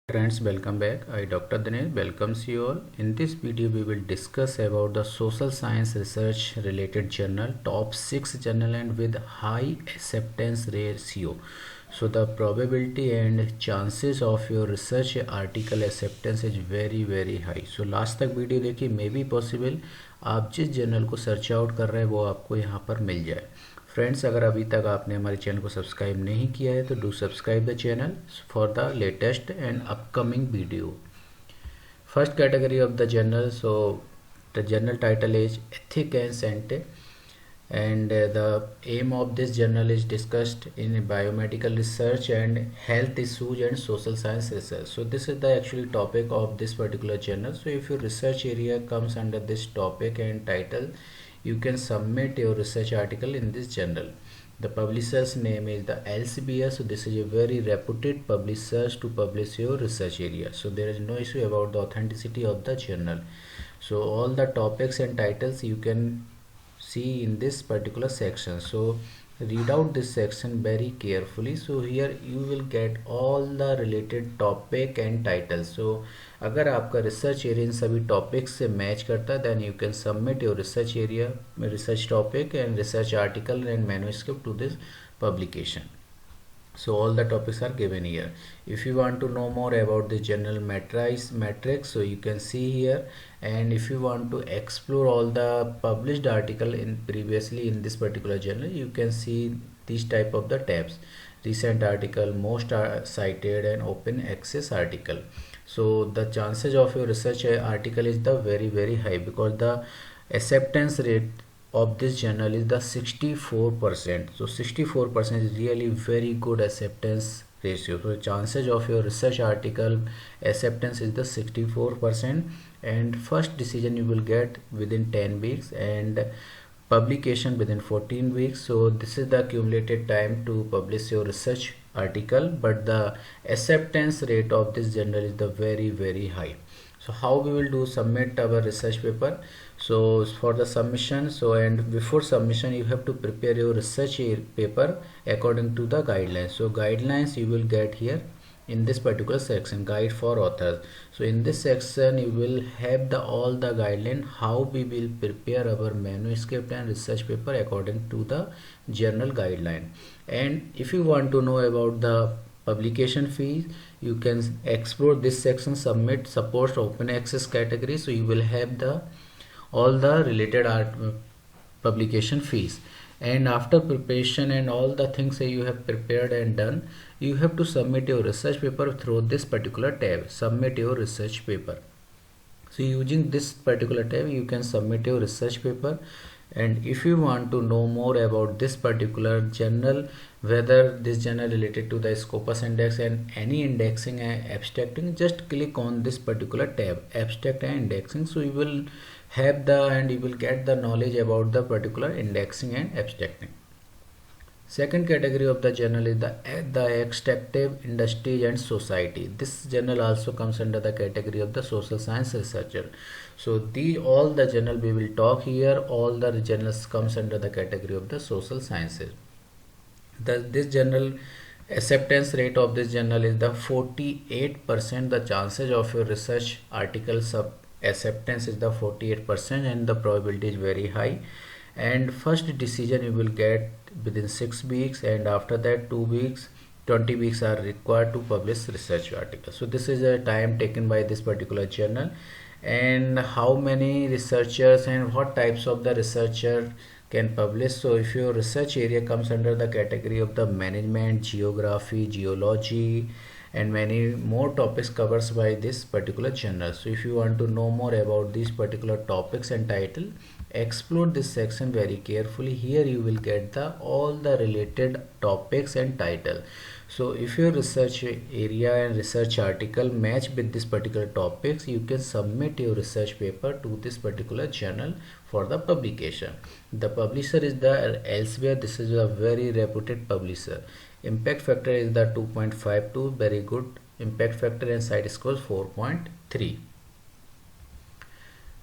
Friends, welcome back. I Dr. Dinesh welcomes you all. In this video we will discuss about the social science research related journal, top 6 journal and with high acceptance ratio. So the probability and chances of your research article acceptance is very high. So last तक video देखिए, may be possible आप जिस journal को search out कर रहे हैं वो आपको यहाँ पर मिल जाए. फ्रेंड्स, अगर अभी तक आपने हमारे चैनल को सब्सक्राइब नहीं किया है तो do subscribe the channel for the latest and upcoming video. First category of the journal. So the journal title is ethic and science, and the aim of this journal is discussed in biomedical research and health issues and social science research. So this is the actual topic of this particular journal. So if your research area comes under this topic and title, you can submit your research article in this journal. The publisher's name is the Elsevier. So this is a very reputed publishers to publish your research area. So there is no issue about the authenticity of the journal. So all the topics and titles you can see in this particular section. So read out this section very carefully. So here you will get all the related topic and titles. So अगर आपका research area in सभी topics से match करता है then you can submit your research area, research topic and research article and manuscript to this publication. So all the topics are given here. If you want to know more about the general matrix, so you can see here. And if you want to explore all the published article in previously in this particular journal, you can see these type of the tabs: recent article, most cited, and open access article. So the chances of your research article is the very high, because the acceptance rate of this journal is the 64%. So 64% is really very good acceptance ratio. So chances of your research article acceptance is the 64%, and first decision you will get within 10 weeks and publication within 14 weeks. So this is the accumulated time to publish your research article, but the acceptance rate of this journal is the very high. So how we will do submit our research paper? So for the submission, so and before submission you have to prepare your research paper according to the guidelines. So guidelines you will get here in this particular section, guide for authors. So in this section you will have the all the guideline how we will prepare our manuscript and research paper according to the journal guideline. And if you want to know about the publication fees, you can explore this section, submit supports open access category. So you will have the all the related art publication fees. And after preparation and all the things that you have prepared and done, you have to submit your research paper through this particular tab, submit your research paper. So using this particular tab you can submit your research paper. And if you want to know more about this particular journal, whether this journal related to the Scopus index and any indexing and abstracting, just click on this particular tab, abstract and indexing. So you will have the and you will get the knowledge about the particular indexing and abstracting. Second category of the journal is the extractive industry and society. This journal also comes under the category of the social science researcher. So all the journal we will talk here, all the journals comes under the category of the social sciences. This journal acceptance rate of this journal is the 48%. The chances of your research article acceptance is the 48%, and the probability is very high. And first decision you will get within 6 weeks, and after that 2 weeks 20 weeks are required to publish research article. So this is a time taken by this particular journal. And how many researchers and what types of the researcher can publish? So if your research area comes under the category of the management, geography, geology, and many more topics covers by this particular journal. So if you want to know more about these particular topics and title, explore this section very carefully. Here you will get the all the related topics and title. So if your research area and research article match with this particular topics, you can submit your research paper to this particular journal for the publication. The publisher is the Elsevier. This is a very reputed publisher. Impact factor is the 2.52, very good impact factor, and site score 4.3.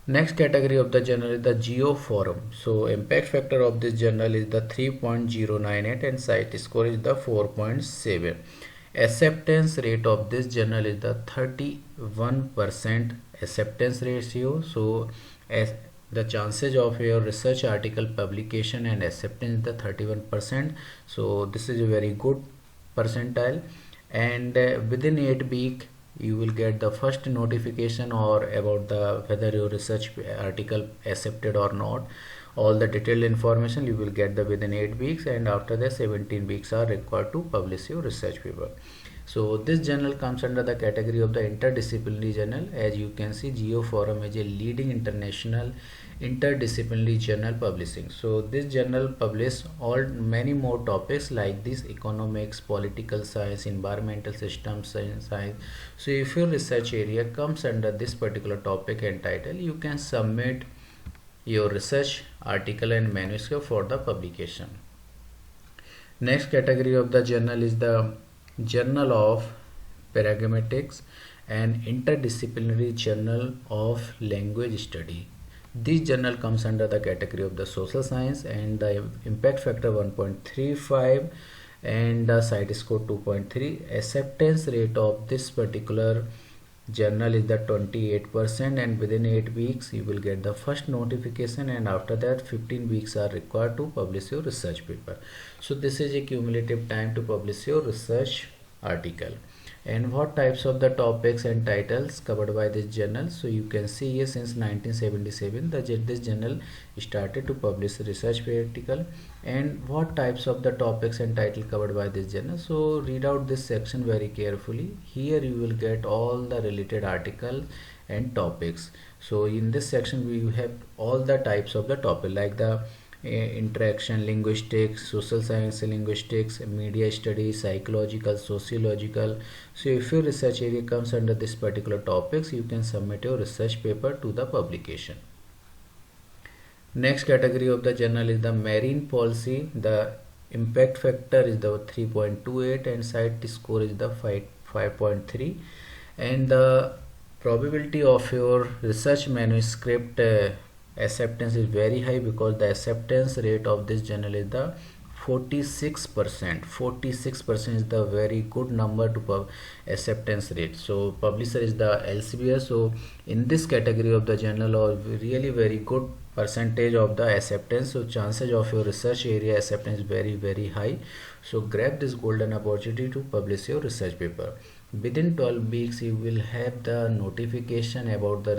Next category of the journal is the GeoForum. So impact factor of this journal is the 3.098 and site score is the 4.7. Acceptance rate of this journal is the 31% acceptance ratio. So as the chances of your research article publication and acceptance is the 31%. So this is a very good percentile, and within 8 week you will get the first notification or about the whether your research article accepted or not. All the detailed information you will get the within 8 weeks, and after that 17 weeks are required to publish your research paper. So this journal comes under the category of the interdisciplinary journal. As you can see, Geoforum is a leading international interdisciplinary journal publishing. So this journal publish all many more topics like this: economics, political science, environmental systems science. So if your research area comes under this particular topic and title, you can submit your research article and manuscript for the publication. Next category of the journal is the Journal of Pragmatics, an interdisciplinary journal of language study. This journal comes under the category of the social science, and the impact factor 1.35 and the CITE score 2.3. Acceptance rate of this particular journal is the 28%, and within 8 weeks you will get the first notification, and after that 15 weeks are required to publish your research paper. So this is a cumulative time to publish your research article. And what types of the topics and titles covered by this journal? So you can see here, since 1977 this journal started to publish research article. And what types of the topics and title covered by this journal? So read out this section very carefully. Here you will get all the related articles and topics. So in this section we have all the types of the topic, like the interaction linguistics, social science linguistics, media studies, psychological, sociological. So if your research area comes under this particular topics, you can submit your research paper to the publication. Next category of the journal is the marine policy. The impact factor is the 3.28 and CITE score is the 5.3, and the probability of your research manuscript acceptance is very high, because the acceptance rate of this journal is the 46%. 46% is the very good number to acceptance rate. So publisher is the Elsevier. So in this category of the journal, are really very good percentage of the acceptance. So chances of your research area acceptance is very high. So grab this golden opportunity to publish your research paper. Within 12 weeks you will have the notification about the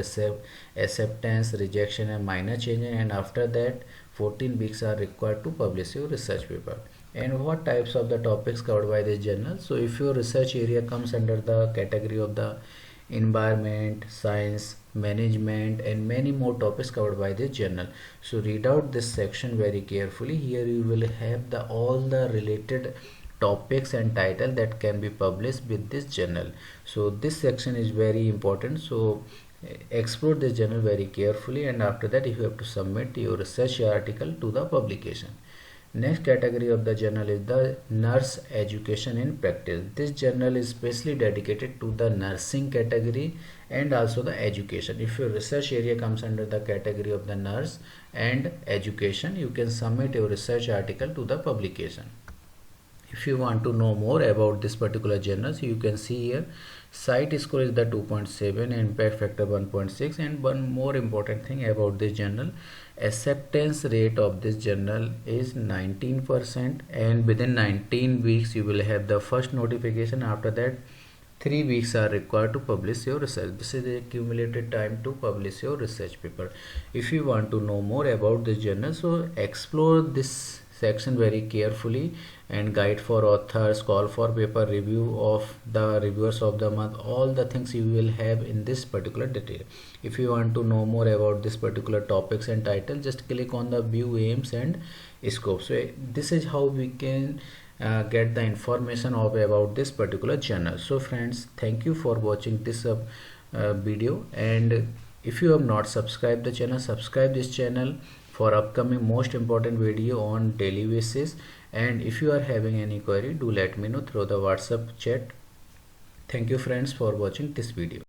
acceptance, rejection and minor changes, and after that 14 weeks are required to publish your research paper. And what types of the topics covered by this journal? So if your research area comes under the category of the environment, science, management and many more topics covered by this journal, so read out this section very carefully. Here you will have the all the related topics and title that can be published with this journal. So this section is very important, so explore this journal very carefully, and after that you have to submit your research article to the publication. Next category of the journal is the nurse education in practice. This journal is specially dedicated to the nursing category and also the education. If your research area comes under the category of the nurse and education, you can submit your research article to the publication. If you want to know more about this particular journal, so you can see here CITE score is the 2.7 and impact factor 1.6. and one more important thing about this journal, acceptance rate of this journal is 19%, and within 19 weeks you will have the first notification. After that 3 weeks are required to publish your research. This is the accumulated time to publish your research paper. If you want to know more about this journal, so explore this section very carefully, and guide for authors, call for paper review of the reviewers of the month, all the things you will have in this particular detail. If you want to know more about this particular topics and title, just click on the view aims and scope. So this is how we can get the information of about this particular journal. So friends, thank you for watching this video, and if you have not subscribed the channel, subscribe this channel for upcoming most important video on daily basis. And if you are having any query, do let me know through the WhatsApp chat. Thank you friends for watching this video.